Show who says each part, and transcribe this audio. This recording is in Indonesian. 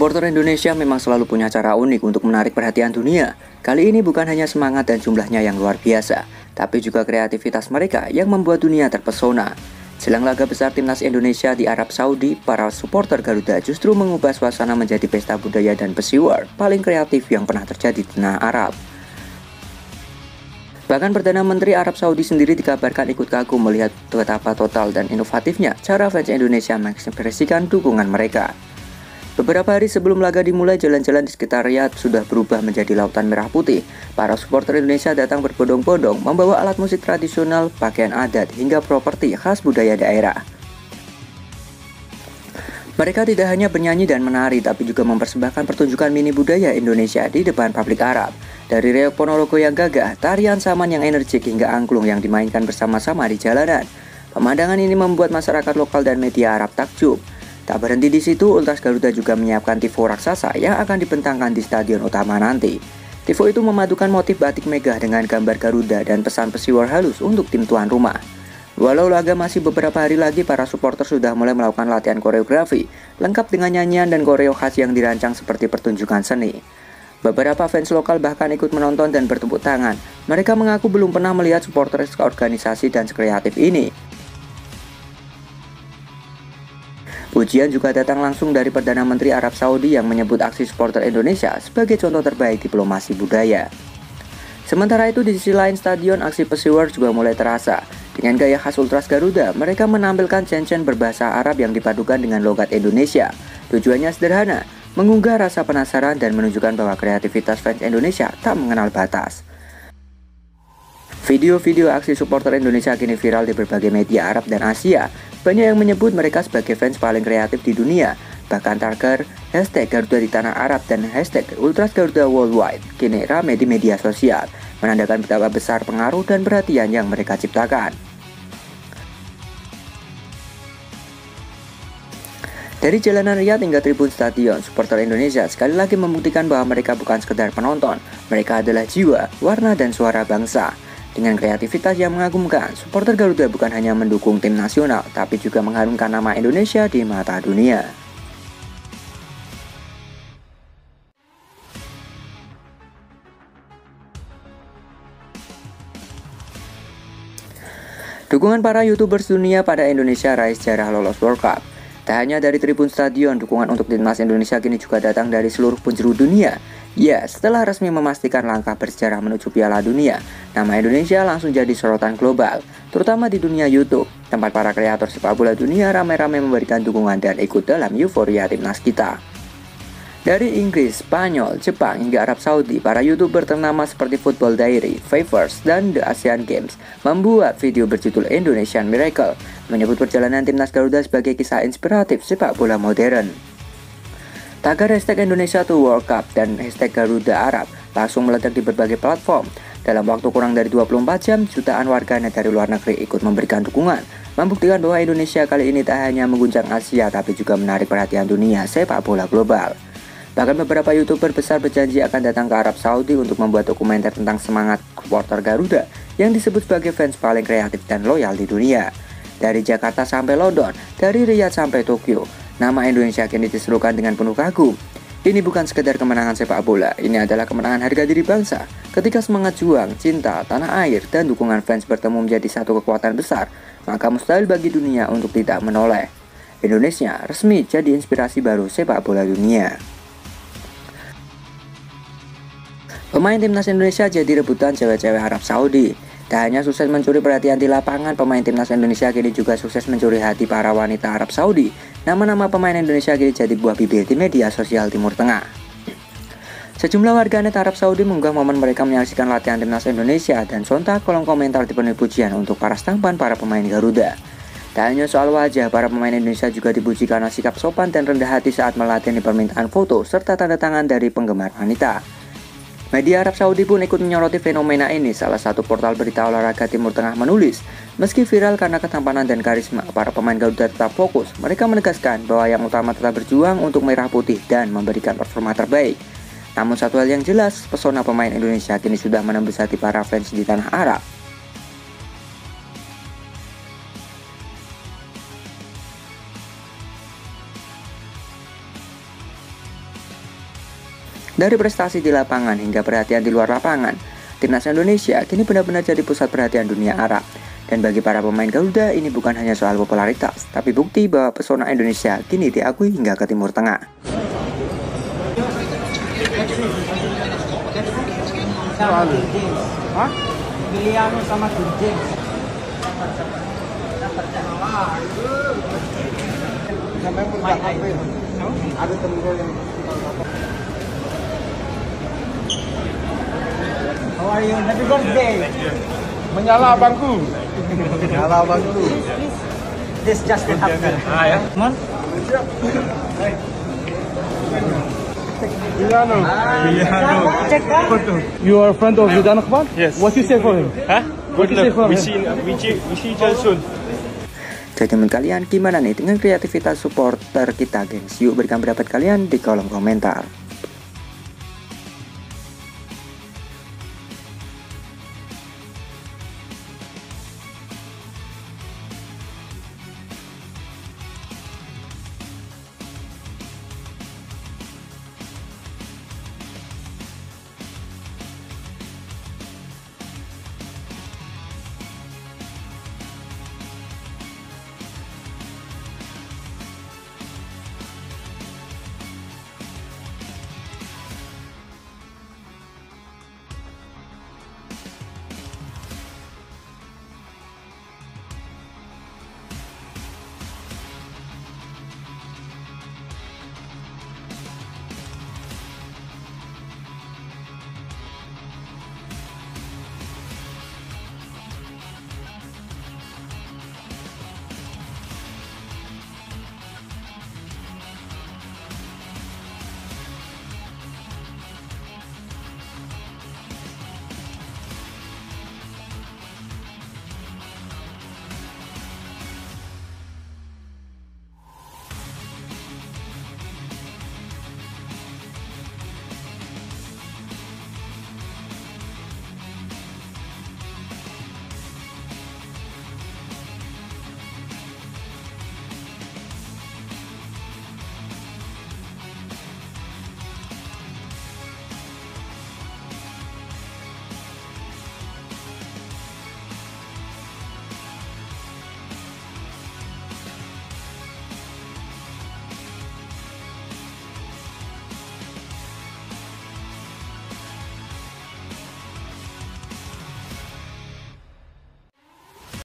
Speaker 1: Supporter Indonesia memang selalu punya cara unik untuk menarik perhatian dunia. Kali ini bukan hanya semangat dan jumlahnya yang luar biasa, tapi juga kreativitas mereka yang membuat dunia terpesona. Jelang laga besar timnas Indonesia di Arab Saudi, para supporter Garuda justru mengubah suasana menjadi pesta budaya dan pesiwar paling kreatif yang pernah terjadi di tanah Arab. Bahkan Perdana Menteri Arab Saudi sendiri dikabarkan ikut kagum melihat betapa total dan inovatifnya cara fans Indonesia mengekspresikan dukungan mereka. Beberapa hari sebelum laga dimulai, jalan-jalan di sekitar Riyadh sudah berubah menjadi lautan merah putih. Para supporter Indonesia datang berbondong-bondong membawa alat musik tradisional, pakaian adat, hingga properti khas budaya daerah. Mereka tidak hanya bernyanyi dan menari, tapi juga mempersembahkan pertunjukan mini budaya Indonesia di depan publik Arab. Dari reok Ponorogo yang gagah, tarian saman yang energik, hingga angklung yang dimainkan bersama-sama di jalanan. Pemandangan ini membuat masyarakat lokal dan media Arab takjub. Tak berhenti di situ, Ultras Garuda juga menyiapkan tifo raksasa yang akan dibentangkan di stadion utama nanti. Tifo itu memadukan motif batik megah dengan gambar Garuda dan pesan pesiwar halus untuk tim tuan rumah. Walau laga masih beberapa hari lagi, para supporter sudah mulai melakukan latihan koreografi, lengkap dengan nyanyian dan koreo khas yang dirancang seperti pertunjukan seni. Beberapa fans lokal bahkan ikut menonton dan bertepuk tangan. Mereka mengaku belum pernah melihat supporter organisasi dan sekreatif ini. Pujian juga datang langsung dari Perdana Menteri Arab Saudi yang menyebut aksi supporter Indonesia sebagai contoh terbaik diplomasi budaya. Sementara itu di sisi lain stadion, aksi pesiwar juga mulai terasa. Dengan gaya khas Ultras Garuda, mereka menampilkan cincin berbahasa Arab yang dipadukan dengan logat Indonesia. Tujuannya sederhana, menggugah rasa penasaran dan menunjukkan bahwa kreativitas fans Indonesia tak mengenal batas. Video-video aksi supporter Indonesia kini viral di berbagai media Arab dan Asia. Banyak yang menyebut mereka sebagai fans paling kreatif di dunia. Bahkan tagar hashtag Garuda di tanah Arab dan hashtag Ultras Garuda Worldwide kini ramai di media sosial, menandakan betapa besar pengaruh dan perhatian yang mereka ciptakan. Dari jalanan Riyadh hingga tribun stadion, supporter Indonesia sekali lagi membuktikan bahwa mereka bukan sekedar penonton. Mereka adalah jiwa, warna, dan suara bangsa. Dengan kreativitas yang mengagumkan, supporter Garuda bukan hanya mendukung tim nasional, tapi juga mengharumkan nama Indonesia di mata dunia. Dukungan para YouTubers dunia pada Indonesia raih sejarah lolos World Cup. Tak hanya dari tribun stadion, dukungan untuk timnas Indonesia kini juga datang dari seluruh penjuru dunia. Ya, setelah resmi memastikan langkah bersejarah menuju Piala Dunia, nama Indonesia langsung jadi sorotan global, terutama di dunia YouTube, tempat para kreator sepak bola dunia ramai-ramai memberikan dukungan dan ikut dalam euforia timnas kita. Dari Inggris, Spanyol, Jepang, hingga Arab Saudi, para YouTuber ternama seperti Football Diary, Favors, dan The Asian Games membuat video berjudul Indonesian Miracle, menyebut perjalanan timnas Garuda sebagai kisah inspiratif sepak bola modern. Tagar hashtag Indonesia to World Cup dan hashtag Garuda Arab langsung meledak di berbagai platform. Dalam waktu kurang dari 24 jam, jutaan warganet dari luar negeri ikut memberikan dukungan, membuktikan bahwa Indonesia kali ini tak hanya mengguncang Asia, tapi juga menarik perhatian dunia sepak bola global. Bahkan beberapa YouTuber besar berjanji akan datang ke Arab Saudi untuk membuat dokumenter tentang semangat supporter Garuda yang disebut sebagai fans paling kreatif dan loyal di dunia. Dari Jakarta sampai London, dari Riyadh sampai Tokyo, nama Indonesia kini diserukan dengan penuh kagum. Ini bukan sekedar kemenangan sepak bola, ini adalah kemenangan harga diri bangsa. Ketika semangat juang, cinta, tanah air, dan dukungan fans bertemu menjadi satu kekuatan besar, maka mustahil bagi dunia untuk tidak menoleh. Indonesia resmi jadi inspirasi baru sepak bola dunia. Pemain timnas Indonesia jadi rebutan cewek-cewek Arab Saudi. Tak hanya sukses mencuri perhatian di lapangan, pemain timnas Indonesia kini juga sukses mencuri hati para wanita Arab Saudi. Nama-nama pemain Indonesia kini jadi buah bibir di media sosial Timur Tengah. Sejumlah warganet Arab Saudi mengunggah momen mereka menyaksikan latihan timnas Indonesia, dan sontak kolom komentar dipenuhi pujian untuk paras tampan para pemain Garuda. Tak hanya soal wajah, para pemain Indonesia juga dipuji karena sikap sopan dan rendah hati saat melatih di permintaan foto serta tanda tangan dari penggemar wanita. Media Arab Saudi pun ikut menyoroti fenomena ini. Salah satu portal berita olahraga Timur Tengah menulis, meski viral karena ketampanan dan karisma, para pemain Garuda tetap fokus. Mereka menegaskan bahwa yang utama tetap berjuang untuk merah putih dan memberikan performa terbaik. Namun satu hal yang jelas, pesona pemain Indonesia kini sudah menembus hati para fans di tanah Arab. Dari prestasi di lapangan hingga perhatian di luar lapangan, timnas Indonesia kini benar-benar jadi pusat perhatian dunia Arab. Dan bagi para pemain Garuda, ini bukan hanya soal popularitas, tapi bukti bahwa pesona Indonesia kini diakui hingga ke Timur Tengah.
Speaker 2: Biliano sama James. Sampai pun ada temen gue yang How are you? Happy birthday.
Speaker 3: Menyala abangku.
Speaker 2: Menyala abangku. This just happened.
Speaker 3: Ya.
Speaker 2: Come on.
Speaker 3: Biliano.
Speaker 2: Check that.
Speaker 3: You are a friend of Zidane Akbar? Yes. What you say for him?
Speaker 4: Hah?
Speaker 3: What
Speaker 4: Good
Speaker 3: you say
Speaker 4: luck.
Speaker 3: for
Speaker 4: We
Speaker 3: him?
Speaker 4: see each other soon.
Speaker 1: Jadi menurut kalian gimana nih dengan kreativitas supporter kita, gengs? Yuk berikan pendapat kalian di kolom komentar.